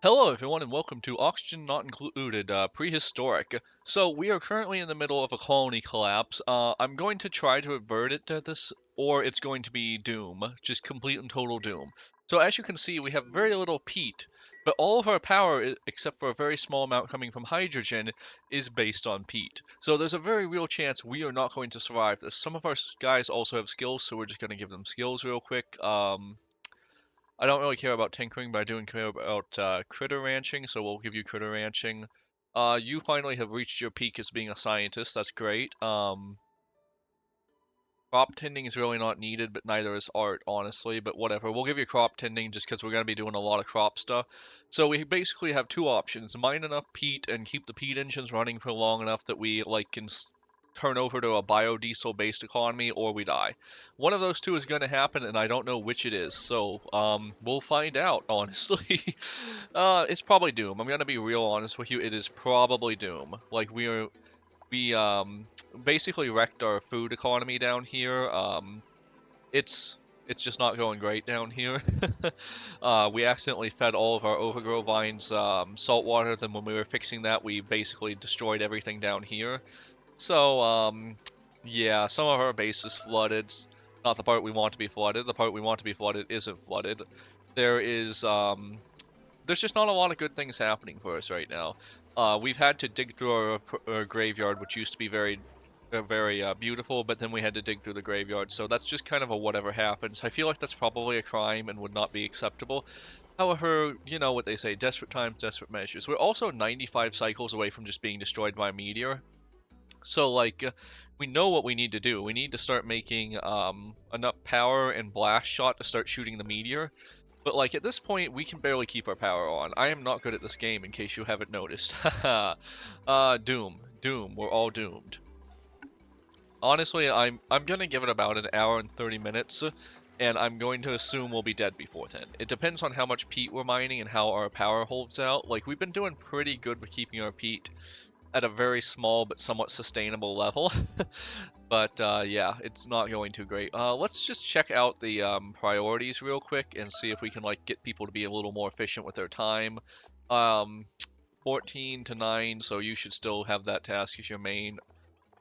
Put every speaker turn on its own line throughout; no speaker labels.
Hello everyone and welcome to Oxygen Not Included, Prehistoric. So we are currently in the middle of a colony collapse. I'm going to try to avert it to this, or it's going to be doom. Just complete and total doom. So as you can see, we have very little peat, but all of our power, except for a very small amount coming from hydrogen, is based on peat. So there's a very real chance we are not going to survive this. Some of our guys also have skills, so we're just going to give them skills real quick. I don't really care about tinkering, but I do care about critter ranching, so we'll give you critter ranching. You finally have reached your peak as being a scientist. That's great. Crop tending is really not needed, but neither is art, honestly. But whatever, we'll give you crop tending just because we're going to be doing a lot of crop stuff. So we basically have two options: mine enough peat and keep the peat engines running for long enough that we can turn over to a biodiesel-based economy, or we die. One of those two is going to happen, and I don't know which it is. So we'll find out. Honestly, it's probably Doom. I'm going to be real honest with you. It is probably Doom. Like we basically wrecked our food economy down here. It's it's just not going great down here. We accidentally fed all of our overgrow vines salt water. Then when we were fixing that, we basically destroyed everything down here. So yeah, some of our base is flooded. Not the part we want to be flooded. The part we want to be flooded isn't flooded. There is there's just not a lot of good things happening for us right now. We've had to dig through our graveyard, which used to be very beautiful, but then we had to dig through the graveyard, so that's just kind of a whatever happens. I feel like that's probably a crime and would not be acceptable. However, you know what they say, desperate times, desperate measures. We're also 95 cycles away from just being destroyed by a meteor. So, we know what we need to do. We need to start making enough power and blast shot to start shooting the meteor. But at this point, we can barely keep our power on. I am not good at this game, in case you haven't noticed. Doom, doom. We're all doomed. Honestly, I'm gonna give it about an hour and 30 minutes, and I'm going to assume we'll be dead before then. It depends on how much peat we're mining and how our power holds out. We've been doing pretty good with keeping our peat at a very small but somewhat sustainable level. But yeah, it's not going too great. Let's just check out the priorities real quick and see if we can get people to be a little more efficient with their time. Um, 14 to 9, so you should still have that task as your main.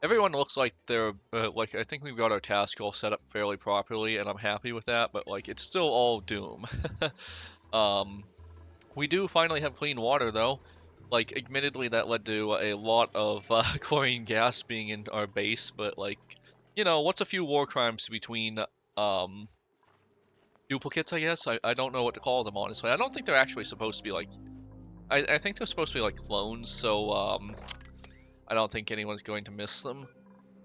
Everyone looks like they're I think we've got our task all set up fairly properly, and I'm happy with that. But it's still all doom. um, we do finally have clean water though. Admittedly, that led to a lot of chlorine gas being in our base, but what's a few war crimes between um, duplicates, I guess? I don't know what to call them, honestly. I don't think they're actually supposed to be I think they're supposed to be clones, so I don't think anyone's going to miss them,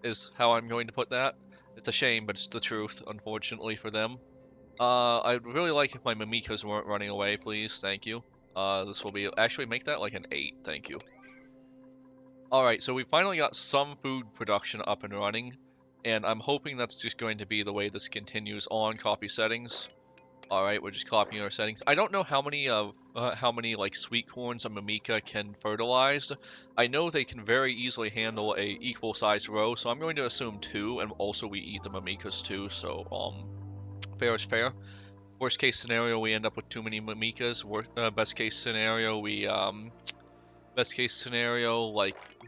is how I'm going to put that. It's a shame, but it's the truth, unfortunately, for them. I'd really like if my Mimikas weren't running away, please. Thank you. This will be... Actually, make that an 8. Thank you. Alright, so we finally got some food production up and running, and I'm hoping that's just going to be the way this continues on. Copy settings. Alright, we're just copying our settings. I don't know how many sweet corns a Mimika can fertilize. I know they can very easily handle a equal sized row, so I'm going to assume 2, and also we eat the Mimikas too, so fair is fair. Worst case scenario, we end up with too many Mimikas. Best case scenario, we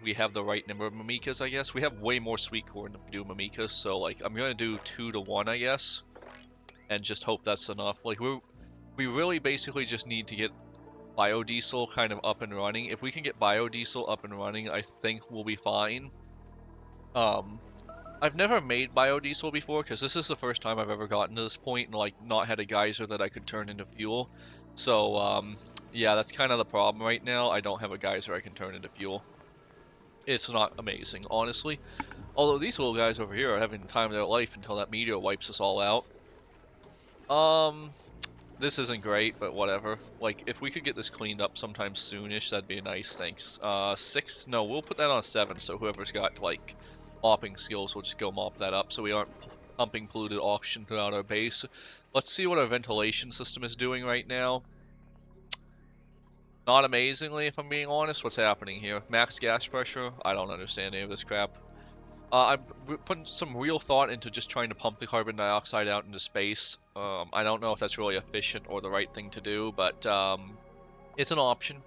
we have the right number of Mimikas, I guess. We have way more sweet corn than we do Mimikas, so I'm gonna do 2 to 1, I guess, and just hope that's enough. We really basically just need to get biodiesel kind of up and running. If we can get biodiesel up and running, I think we'll be fine. I've never made biodiesel before because this is the first time I've ever gotten to this point and not had a geyser that I could turn into fuel. So yeah, that's kind of the problem right now. I don't have a geyser I can turn into fuel. It's not amazing, honestly. Although these little guys over here are having the time of their life until that meteor wipes us all out. This isn't great, but whatever. If we could get this cleaned up sometime soonish, that'd be nice, thanks. 6? No, we'll put that on 7, so whoever's got, mopping skills will just go mop that up, so we aren't pumping polluted oxygen throughout our base. Let's see what our ventilation system is doing right now. Not amazingly, if I'm being honest. What's happening here? Max gas pressure? I don't understand any of this crap. I'm putting some real thought into just trying to pump the carbon dioxide out into space. I don't know if that's really efficient or the right thing to do, but It's an option.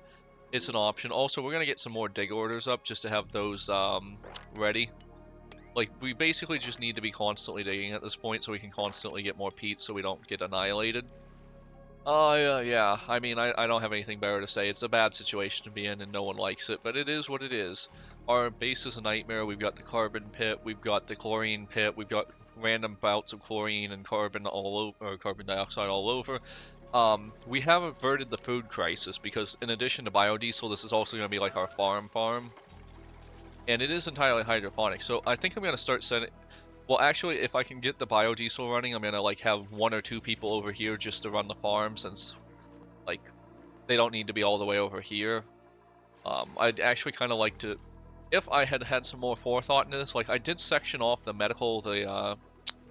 It's an option. Also, we're gonna get some more dig orders up just to have those ready. Like, we basically just need to be constantly digging at this point so we can constantly get more peat so we don't get annihilated. Yeah. I mean, I don't have anything better to say. It's a bad situation to be in and no one likes it, but it is what it is. Our base is a nightmare. We've got the carbon pit, we've got the chlorine pit, we've got random bouts of chlorine and carbon all over, or carbon dioxide all over. We have averted the food crisis because in addition to biodiesel, this is also going to be like our farm. And it is entirely hydroponic, so I think I'm going to start setting... Well, actually, if I can get the biodiesel running, I'm going to like have 1 or 2 people over here just to run the farm since, like, they don't need to be all the way over here. I'd actually kind of like to... If I had had some more forethought into this, like, I did section off the medical, the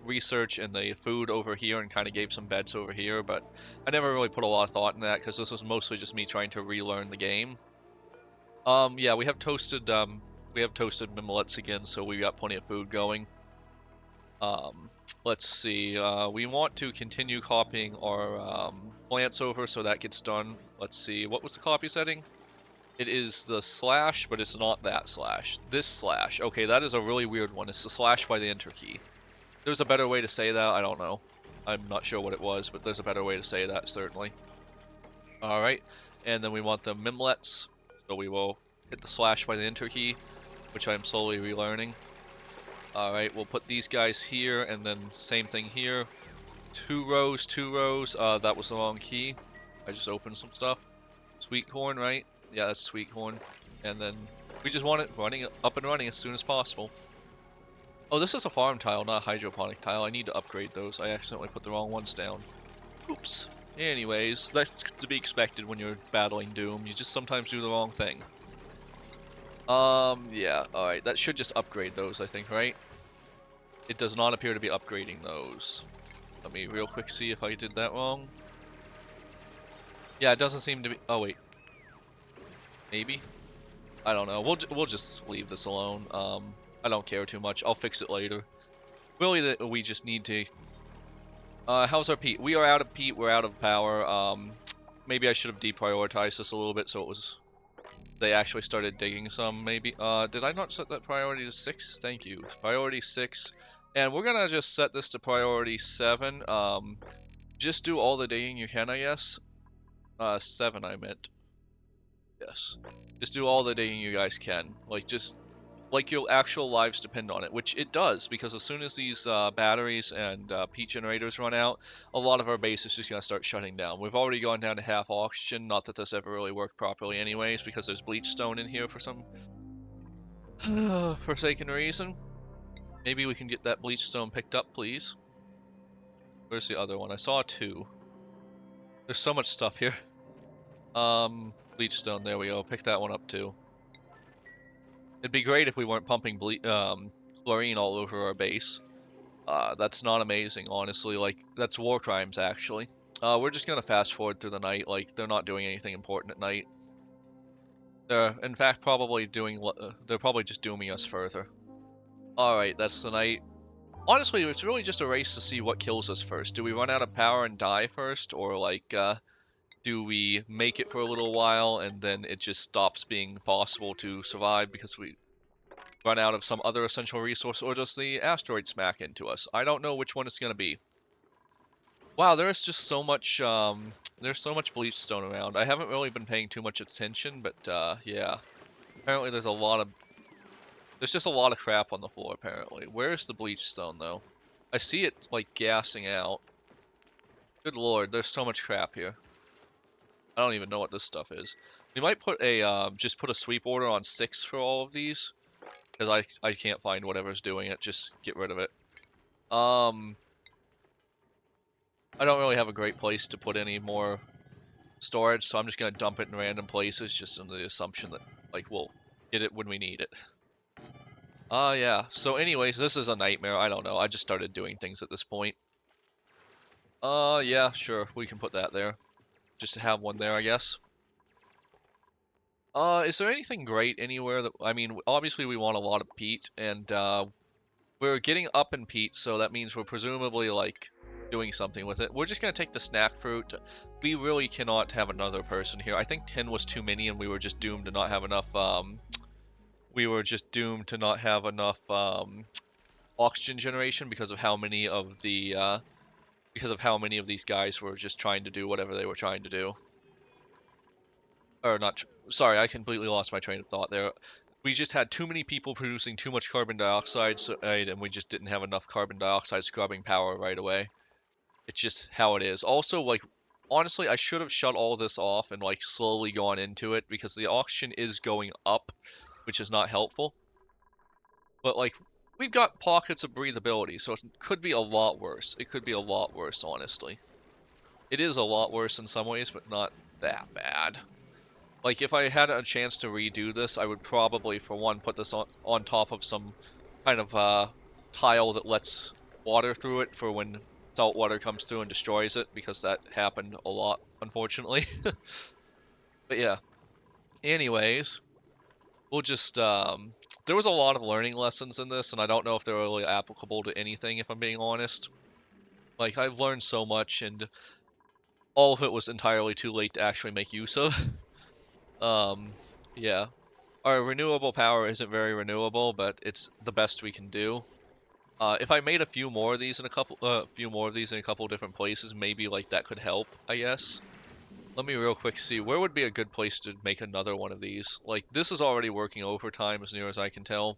research, and the food over here and kind of gave some beds over here, but I never really put a lot of thought in that because this was mostly just me trying to relearn the game. Yeah, we have toasted mimolets again, so we got plenty of food going. Let's see, we want to continue copying our plants over so that gets done. Let's see, what was the copy setting? It is the slash, but it's not that slash. This slash. Okay, that is a really weird one. It's the slash by the enter key. There's a better way to say that, I don't know. I'm not sure what it was, but there's a better way to say that, certainly. Alright, and then we want the mimlets, so we will hit the slash by the enter key, which I'm slowly relearning. Alright, we'll put these guys here, and then same thing here. 2 rows, 2 rows. That was the wrong key. I just opened some stuff. Sweet corn, right? Yeah, that's sweet corn. And then we just want it running up and running as soon as possible. Oh, this is a farm tile, not a hydroponic tile. I need to upgrade those. I accidentally put the wrong ones down. Oops. Anyways, that's to be expected when you're battling Doom. You just sometimes do the wrong thing. Yeah, alright. That should just upgrade those, I think, right? It does not appear to be upgrading those. Let me real quick see if I did that wrong. Yeah, it doesn't seem to be... Oh, wait. Maybe? I don't know. We'll just leave this alone. I don't care too much. I'll fix it later. Really, we just need to... how's our peat? We are out of peat. We're out of power. Maybe I should have deprioritized this a little bit so it was... They actually started digging some, maybe. Did I not set that priority to 6? Thank you. Priority 6. And we're gonna just set this to priority 7. Just do all the digging you can, I guess. 7, I meant. Yes. Just do all the digging you guys can. Like your actual lives depend on it, which it does, because as soon as these batteries and peat generators run out, a lot of our base is just going to start shutting down. We've already gone down to half oxygen, not that this ever really worked properly anyways, because there's bleach stone in here for some forsaken reason. Maybe we can get that bleach stone picked up, please. Where's the other one? I saw 2. There's so much stuff here. Bleach stone, there we go. Pick that one up too. It'd be great if we weren't pumping chlorine all over our base. That's not amazing, honestly. Like, that's war crimes, actually. We're just gonna fast forward through the night. Like, they're not doing anything important at night. They're, in fact, probably doing... they're probably just dooming us further. Alright, that's the night. Honestly, it's really just a race to see what kills us first. Do we run out of power and die first? Or, like, do we make it for a little while and then it just stops being possible to survive because we run out of some other essential resource, or does the asteroid smack into us? I don't know which one it's going to be. Wow, there's just so much, there's so much bleach stone around. I haven't really been paying too much attention, but, yeah. Apparently there's just a lot of crap on the floor, apparently. Where's the bleach stone, though? I see it, like, gassing out. Good lord, there's so much crap here. I don't even know what this stuff is. We might put a, just put a sweep order on 6 for all of these. Because I can't find whatever's doing it. Just get rid of it. I don't really have a great place to put any more storage, so I'm just going to dump it in random places, just in the assumption that, like, we'll get it when we need it. Yeah. So anyways, this is a nightmare. I don't know. I just started doing things at this point. Yeah, sure. We can put that there. Just to have one there, I guess. Is there anything great anywhere that... I mean, obviously we want a lot of peat, and, we're getting up in peat, so that means we're presumably, like... doing something with it. We're just gonna take the snack fruit. We really cannot have another person here. I think 10 was too many, and we were just doomed to not have enough. We were just doomed to not have enough oxygen generation because of how many of these guys were just trying to do whatever they were trying to do. Or not. Sorry, I completely lost my train of thought there. We just had too many people producing too much carbon dioxide, and we just didn't have enough carbon dioxide scrubbing power right away. It's just how it is. Also, like, honestly, I should have shut all this off and, like, slowly gone into it because the oxygen is going up, which is not helpful. But, like, we've got pockets of breathability, so it could be a lot worse. It could be a lot worse, honestly. It is a lot worse in some ways, but not that bad. Like, if I had a chance to redo this, I would probably, for one, put this on top of some kind of tile that lets water through it for when salt water comes through and destroys it, because that happened a lot, unfortunately. But yeah, anyways, we'll just, there was a lot of learning lessons in this, and I don't know if they're really applicable to anything, if I'm being honest. Like, I've learned so much, and all of it was entirely too late to actually make use of. Yeah. Our renewable power isn't very renewable, but it's the best we can do. If I made a few more of these in a couple different places, maybe like that could help, I guess. Let me real quick see where would be a good place to make another one of these. Like, this is already working overtime as near as I can tell.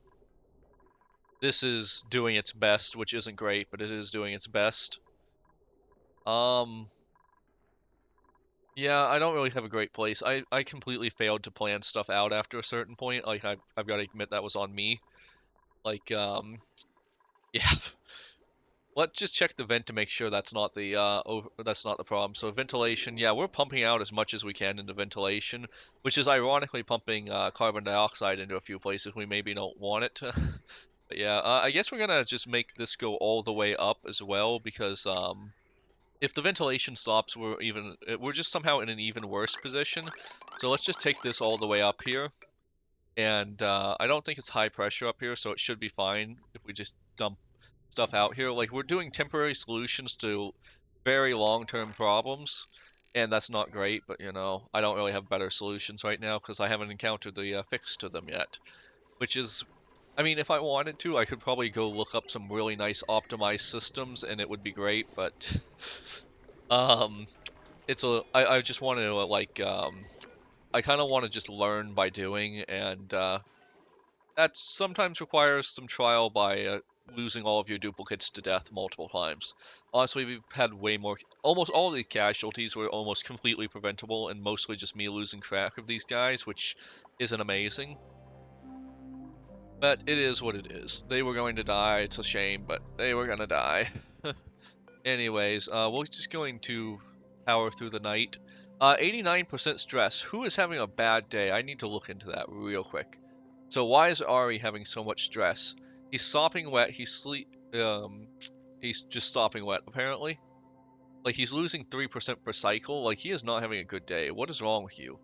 This is doing its best, which isn't great, but it is doing its best. Um, yeah, I don't really have a great place. I completely failed to plan stuff out after a certain point. Like, I've got to admit that was on me. Like, yeah. Let's just check the vent to make sure that's not the that's not the problem. So ventilation, yeah, we're pumping out as much as we can into ventilation, which is ironically pumping carbon dioxide into a few places we maybe don't want it to. But yeah, I guess we're gonna just make this go all the way up as well because if the ventilation stops, we're just somehow in an even worse position. So let's just take this all the way up here. And I don't think it's high pressure up here, so it should be fine if we just dump stuff out here. Like, we're doing temporary solutions to very long-term problems, and that's not great, but, you know, I don't really have better solutions right now because I haven't encountered the fix to them yet. Which is, I mean, if I wanted to, I could probably go look up some really nice optimized systems, and it would be great, but um, I just want to, I kind of want to just learn by doing, and that sometimes requires some trial by losing all of your duplicates to death multiple times. Honestly, we've had way more. Almost all of the casualties were almost completely preventable, and mostly just me losing track of these guys, which isn't amazing. But it is what it is. They were going to die. It's a shame, but they were gonna die. Anyways, we're just going to power through the night. 89% stress. Who is having a bad day? I need to look into that real quick. So why is Ari having so much stress? He's sopping wet. He's just sopping wet apparently. Like, he's losing 3% per cycle. Like, he is not having a good day. What is wrong with you?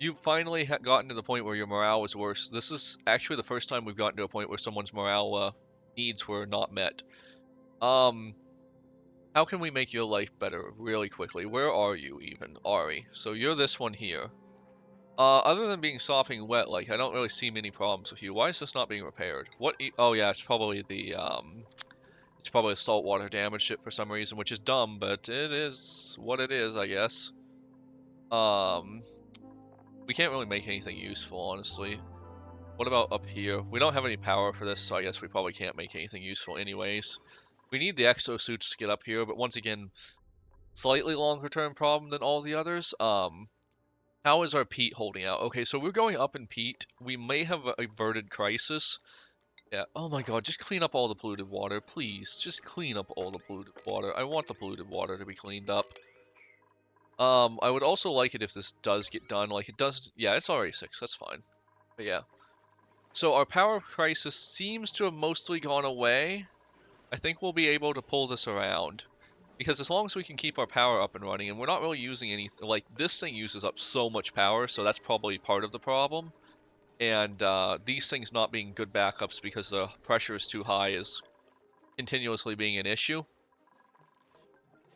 You've finally gotten to the point where your morale is worse. This is actually the first time we've gotten to a point where someone's morale needs were not met. Um, how can we make your life better really quickly? Where are you even, Ari? So you're this one here. Other than being sopping wet, like, I don't really see many problems with you. Why is this not being repaired? Oh yeah, it's probably it's probably the saltwater damaged it for some reason, which is dumb, but it is what it is, I guess. Um, we can't really make anything useful, honestly. What about up here? We don't have any power for this, so I guess we probably can't make anything useful anyways. We need the exosuits to get up here, but once again, slightly longer term problem than all the others. How is our peat holding out? Okay, so we're going up in peat. We may have averted crisis. Yeah. Oh my god, just clean up all the polluted water, please. Just clean up all the polluted water. I want the polluted water to be cleaned up. I would also like it if this does get done. Like, it does. Yeah, it's already 6. That's fine. But yeah. So our power crisis seems to have mostly gone away. I think we'll be able to pull this around. Because as long as we can keep our power up and running, and we're not really using any, like, this thing uses up so much power, so that's probably part of the problem. And these things not being good backups because the pressure is too high is continuously being an issue.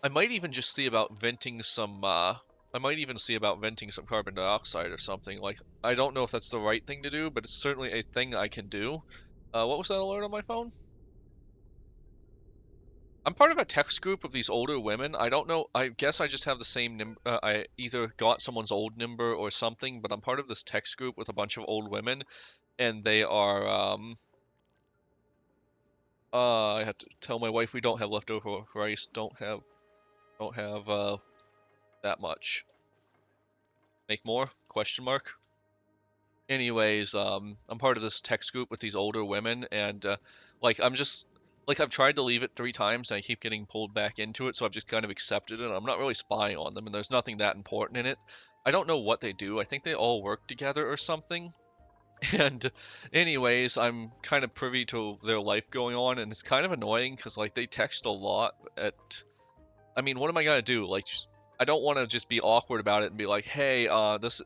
I might even just see about venting some, I might even see about venting some carbon dioxide or something. Like, I don't know if that's the right thing to do, but it's certainly a thing I can do. What was that alert on my phone? I'm part of a text group of these older women. I don't know. I guess I just have the same number. I either got someone's old number or something, but I'm part of this text group with a bunch of old women, and they are. I have to tell my wife we don't have leftover rice. Don't have that much. Make more? Question mark. Anyways, I'm part of this text group with these older women, and like I'm just like I've tried to leave it 3 times, and I keep getting pulled back into it, so I've just kind of accepted it. I'm not really spying on them, and there's nothing that important in it. I don't know what they do. I think they all work together or something. And anyways, I'm kind of privy to their life going on, and it's kind of annoying because like they text a lot at. I mean, what am I gonna do? Like, I don't want to just be awkward about it and be like, hey, this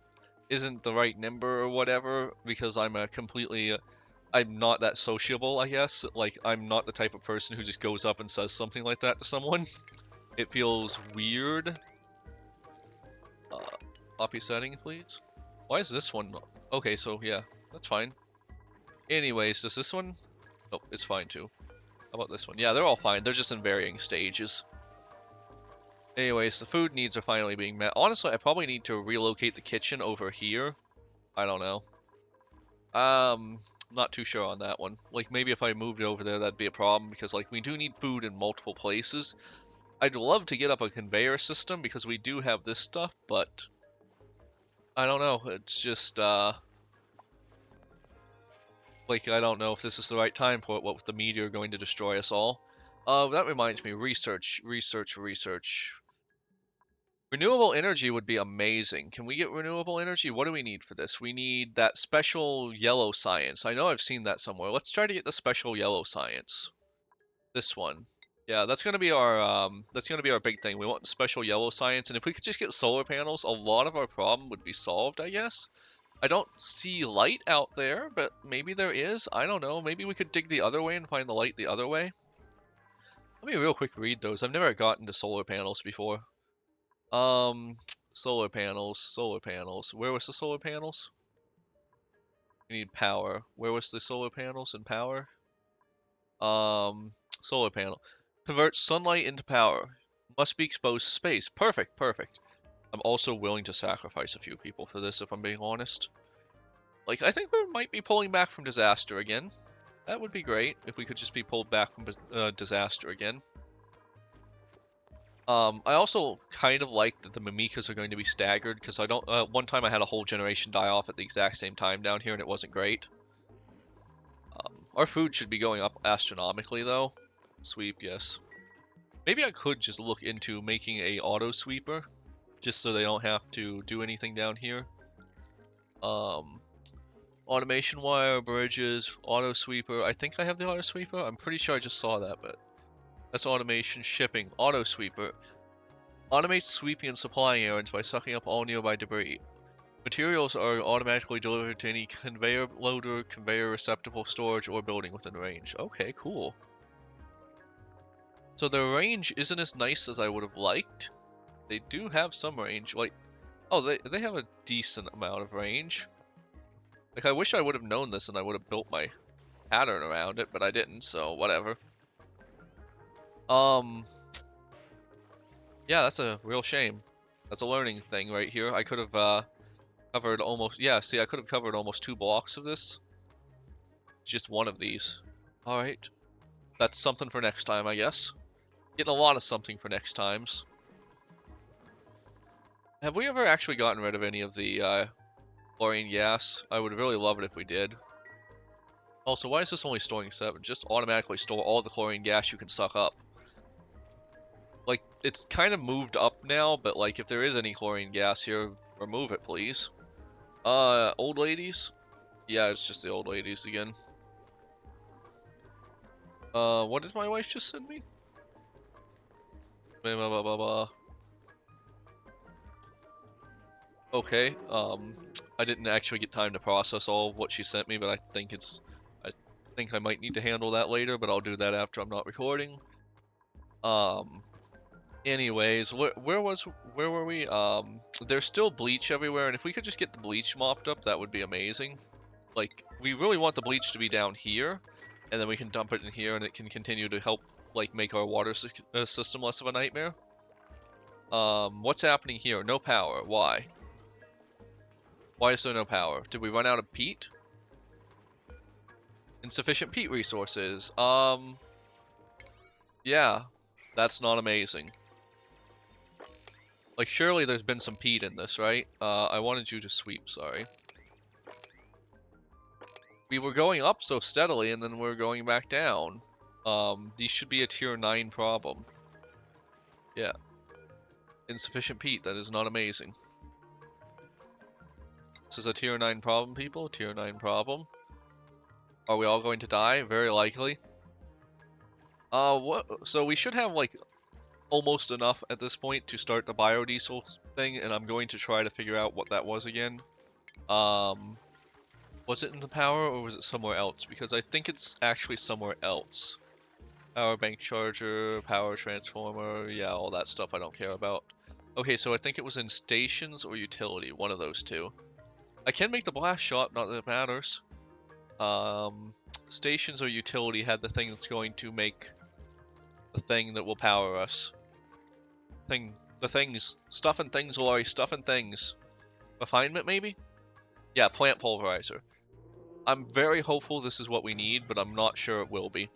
isn't the right number or whatever, because I'm a completely I'm not that sociable, I guess. Like, I'm not the type of person who just goes up and says something like that to someone. It feels weird. Copy setting, please. Why is this one? Okay, so yeah, that's fine. Anyways, does this one? Oh, it's fine too. How about this one? Yeah, they're all fine. They're just in varying stages. Anyways, the food needs are finally being met. Honestly, I probably need to relocate the kitchen over here. I don't know. Not too sure on that one. Like, maybe if I moved it over there, that'd be a problem, because, like, we do need food in multiple places. I'd love to get up a conveyor system, because we do have this stuff, but I don't know. It's just, like, I don't know if this is the right time for it, what with the meteor going to destroy us all. That reminds me, research. Renewable energy would be amazing. Can we get renewable energy? What do we need for this? We need that special yellow science. I know I've seen that somewhere. Let's try to get the special yellow science. This one. Yeah, that's gonna be our big thing. We want the special yellow science, and if we could just get solar panels, a lot of our problem would be solved, I guess. I don't see light out there, but maybe there is. I don't know. Maybe we could dig the other way and find the light the other way. Let me real quick read those. I've never gotten to solar panels before. Um, solar panels. Where was the solar panels? We need power. Where was the solar panels and power? Um, solar panel. Convert sunlight into power. Must be exposed to space. Perfect, perfect. I'm also willing to sacrifice a few people for this, if I'm being honest. Like, I think we might be pulling back from disaster again. That would be great if we could just be pulled back from disaster again. I also kind of like that the Mimikas are going to be staggered, because I don't. One time I had a whole generation die off at the exact same time down here, and it wasn't great. Our food should be going up astronomically, though. Sweep, yes. Maybe I could just look into making a auto sweeper, just so they don't have to do anything down here. Automation wire, bridges, auto sweeper. I think I have the auto sweeper. I'm pretty sure I just saw that, but that's automation, shipping, auto sweeper. Automate sweeping and supplying errands by sucking up all nearby debris. Materials are automatically delivered to any conveyor loader, conveyor receptacle, storage, or building within range. Okay, cool. So the range isn't as nice as I would have liked. They do have some range. Like, oh, they have a decent amount of range. Like, I wish I would have known this and I would have built my pattern around it, but I didn't, so whatever. Yeah, that's a real shame. That's a learning thing right here. I could have covered almost, yeah, see, I could have covered almost 2 blocks of this. Just one of these. Alright. That's something for next time, I guess. Getting a lot of something for next times. Have we ever actually gotten rid of any of the chlorine gas? I would really love it if we did. Also, why is this only storing 7? Just automatically store all the chlorine gas you can suck up. Like, it's kind of moved up now, but like, if there is any chlorine gas here, remove it, please. Old ladies? Yeah, it's just the old ladies again. What did my wife just send me? Blah, blah, blah, blah, blah. Okay, I didn't actually get time to process all of what she sent me, but I think I might need to handle that later, but I'll do that after I'm not recording. Anyways, where were we? There's still bleach everywhere, and if we could just get the bleach mopped up, that would be amazing. Like, we really want the bleach to be down here, and then we can dump it in here, and it can continue to help, like, make our water system less of a nightmare. What's happening here? No power. Why? Why is there no power? Did we run out of peat? Insufficient peat resources. Yeah, that's not amazing. Like, surely there's been some peat in this, right? I wanted you to sweep, sorry. We were going up so steadily, and then we're going back down. These should be a tier 9 problem. Yeah. Insufficient peat, that is not amazing. This is a tier 9 problem, people. Tier 9 problem. Are we all going to die? Very likely. What? So we should have, like, almost enough at this point to start the biodiesel thing, and I'm going to try to figure out what that was again. Was it in the power, or was it somewhere else? Because I think it's actually somewhere else. Power bank charger, power transformer, yeah, all that stuff I don't care about. Okay, so I think it was in stations or utility, one of those two. I can make the blast shot, not that it matters. Stations or utility had the thing that's going to make the thing that will power us. The things. Stuff and things, Laurie, stuff and things. Refinement, maybe? Yeah, plant pulverizer. I'm very hopeful this is what we need, but I'm not sure it will be.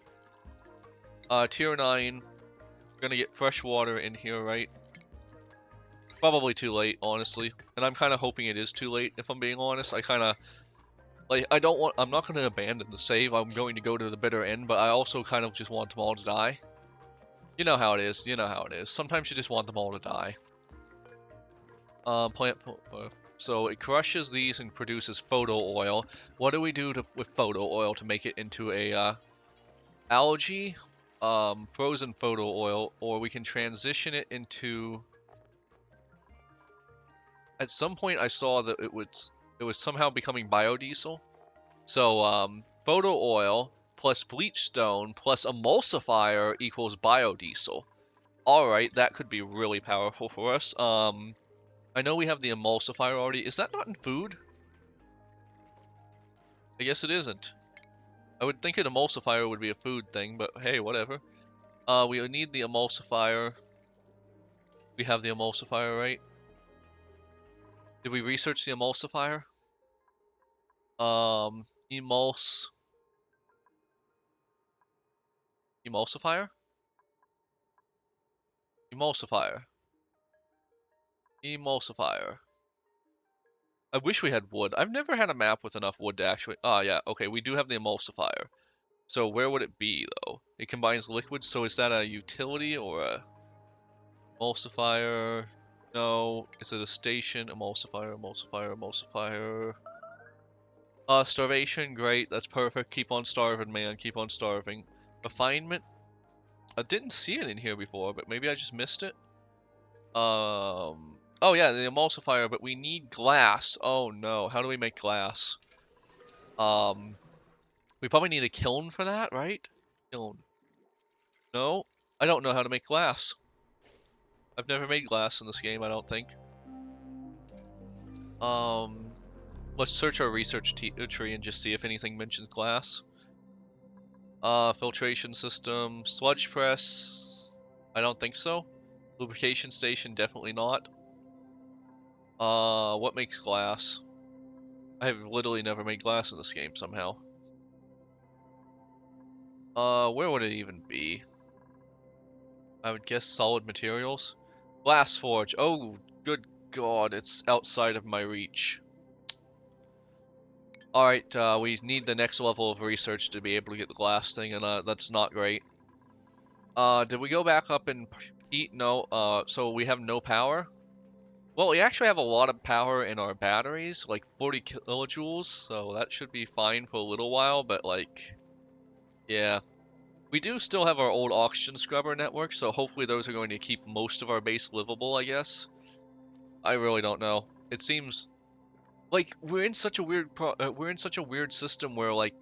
Tier 9. We're gonna get fresh water in here, right? Probably too late, honestly. And I'm kind of hoping it is too late, if I'm being honest. I kind of... Like, I'm not going to abandon the save. I'm going to go to the bitter end, but I also kind of just want them all to die. You know how it is. You know how it is. Sometimes you just want them all to die. So it crushes these and produces photo oil. What do we do with photo oil to make it into a algae, frozen photo oil, or we can transition it into... At some point I saw that it was somehow becoming biodiesel. So photo oil plus bleach stone plus emulsifier equals biodiesel. Alright, that could be really powerful for us. I know we have the emulsifier already. Is that not in food? I guess it isn't. I would think an emulsifier would be a food thing, but hey, whatever. We need the emulsifier. We have the emulsifier, right? Did we research the emulsifier? Emulsifier? Emulsifier. Emulsifier. I wish we had wood. I've never had a map with enough wood to actually... Ah, yeah, okay, we do have the emulsifier. So where would it be, though? It combines liquids, so is that a utility or a... Emulsifier? No. Is it a station? Emulsifier, emulsifier, emulsifier... Starvation, great, that's perfect. Keep on starving, man, keep on starving. Refinement? I didn't see it in here before, but maybe I just missed it. Oh yeah, the emulsifier, but we need glass. Oh no, how do we make glass? We probably need a kiln for that, right? Kiln. No, I don't know how to make glass. I've never made glass in this game, I don't think. Let's search our research tree and just see if anything mentions glass. Filtration system, sludge press. I don't think so. Lubrication station, definitely not. What makes glass? I have literally never made glass in this game somehow. Where would it even be? I would guess solid materials. Glass forge. Oh, good god, it's outside of my reach. Alright, we need the next level of research to be able to get the glass thing, and that's not great. Did we go back up in heat? No, so we have no power? Well, we actually have a lot of power in our batteries, like 40 kilojoules, so that should be fine for a little while, but like, yeah. We do still have our old oxygen scrubber network, so hopefully those are going to keep most of our base livable, I guess. I really don't know. It seems like we're in such a weird system where like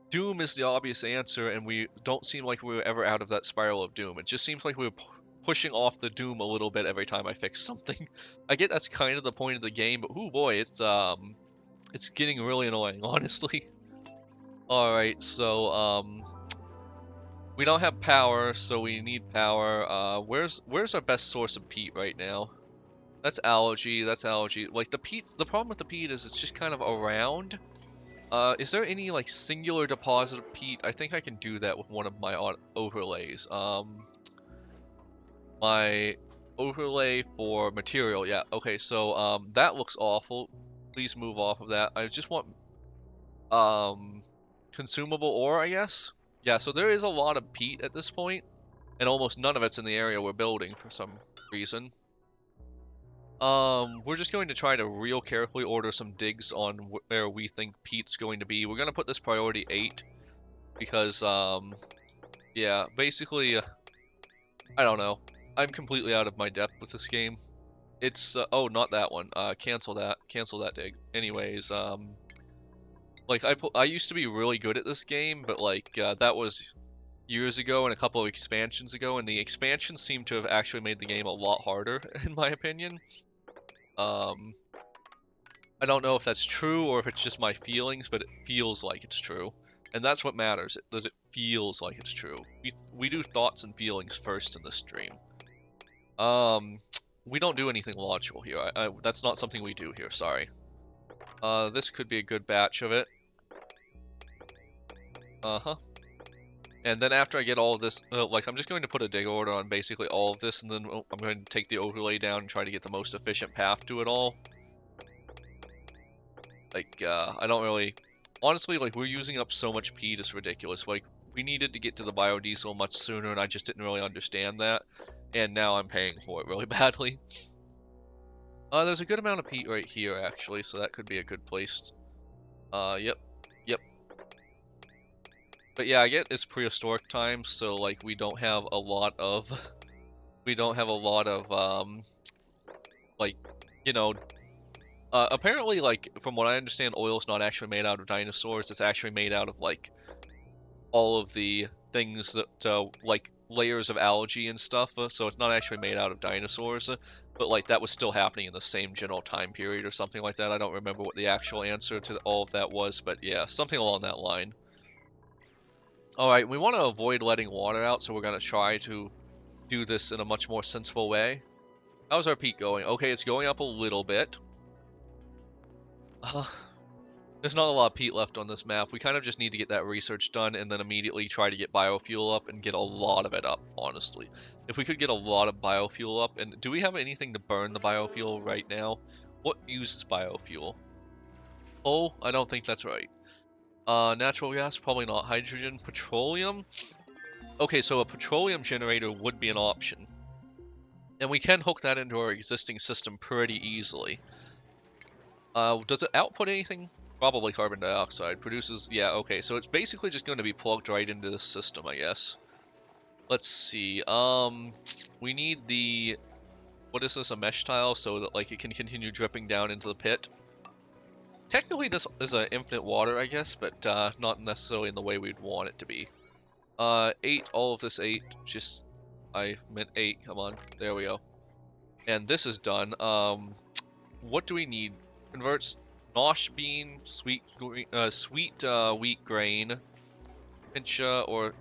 Doom is the obvious answer, and we don't seem like we were ever out of that spiral of Doom. It just seems like pushing off the doom a little bit every time I fix something. I get that's kind of the point of the game, but oh boy, it's getting really annoying, honestly. All right, so we don't have power, so we need power. Where's our best source of peat right now? That's algae. That's algae. Like the peat's the problem with the peat is it's just kind of around. Is there any like singular deposit of peat? I think I can do that with one of my overlays. My overlay for material. Yeah. Okay. So that looks awful. Please move off of that. I just want consumable ore, I guess. Yeah. So there is a lot of peat at this point, and almost none of it's in the area we're building for some reason. We're just going to try to real carefully order some digs on where we think peat's going to be. We're going to put this priority 8 because, yeah, basically, I don't know. I'm completely out of my depth with this game. It's, oh, not that one. Cancel that. Cancel that dig. Anyways, like, I used to be really good at this game, but, like, that was years ago and a couple of expansions ago, and the expansions seem to have actually made the game a lot harder, in my opinion. I don't know if that's true or if it's just my feelings, but it feels like it's true. And that's what matters, that it feels like it's true. We do thoughts and feelings first in this stream. We don't do anything logical here. That's not something we do here, sorry. This could be a good batch of it. Uh-huh. And then after I get all of this, like, I'm just going to put a dig order on basically all of this, and then I'm going to take the overlay down and try to get the most efficient path to it all. Like, I don't really... Honestly, like, we're using up so much peat, it's ridiculous. Like, we needed to get to the biodiesel much sooner, and I just didn't really understand that. And now I'm paying for it really badly. There's a good amount of peat right here, actually, so that could be a good place. Yep. But yeah, I get it's prehistoric times, so, like, we don't have a lot of... like, you know... apparently, like, from what I understand, oil's not actually made out of dinosaurs. It's actually made out of, like, all of the things that, like, layers of algae and stuff. So it's not actually made out of dinosaurs. But, like, that was still happening in the same general time period or something like that. I don't remember what the actual answer to all of that was, but yeah, something along that line. Alright, we want to avoid letting water out, so we're going to try to do this in a much more sensible way. How's our peat going? Okay, it's going up a little bit. There's not a lot of peat left on this map. We kind of just need to get that research done and then immediately try to get biofuel up and get a lot of it up, honestly. If we could get a lot of biofuel up, and do we have anything to burn the biofuel right now? What uses biofuel? Oh, I don't think that's right. Natural gas, probably not. Hydrogen, petroleum? Okay, so a petroleum generator would be an option. And we can hook that into our existing system pretty easily. Does it output anything? Probably carbon dioxide. Produces, yeah, okay, so it's basically just going to be plugged right into the system, I guess. Let's see, we need the, what is this, a mesh tile, so that, like, it can continue dripping down into the pit. Technically, this is an infinite water, I guess, but, not necessarily in the way we'd want it to be. 8, all of this 8, just, I meant 8, come on, there we go. And this is done. What do we need? Converts nosh bean, sweet wheat grain, pincha, or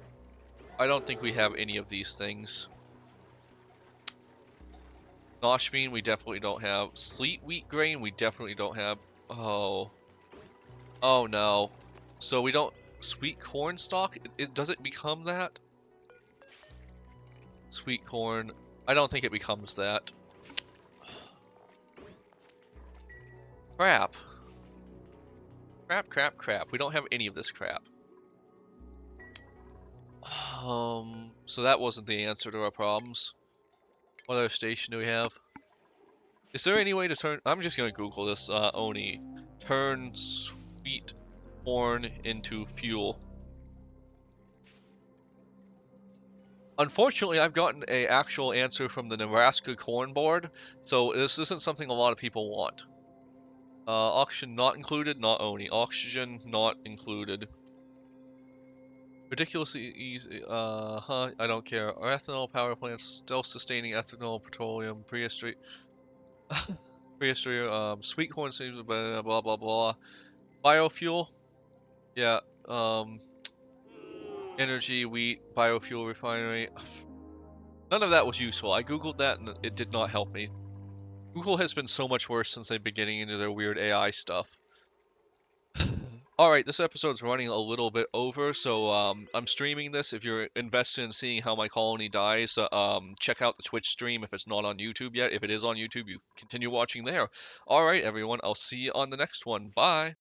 I don't think we have any of these things. Nosh bean we definitely don't have. Sweet wheat grain we definitely don't have. Oh no. So we don't. Sweet corn stalk? Does it become that? Sweet corn. I don't think it becomes that. Crap. Crap. We don't have any of this crap. So that wasn't the answer to our problems. What other station do we have? Is there any way to turn... I'm just going to Google this, Oni. Turn sweet corn into fuel. Unfortunately, I've gotten an actual answer from the Nebraska Corn Board, so this isn't something a lot of people want. Oxygen not included, not Oni. Oxygen not included. Ridiculously easy. I don't care. Our ethanol power plants, self-sustaining ethanol, petroleum, prehistory, prehistory. Sweet corn seeds, blah blah blah blah. Biofuel. Yeah. Um, energy, wheat, biofuel refinery. None of that was useful. I googled that and it did not help me. Google has been so much worse since they've been getting into their weird AI stuff. Alright, this episode's running a little bit over, so I'm streaming this. If you're invested in seeing how my colony dies, check out the Twitch stream if it's not on YouTube yet. If it is on YouTube, you continue watching there. Alright, everyone, I'll see you on the next one. Bye!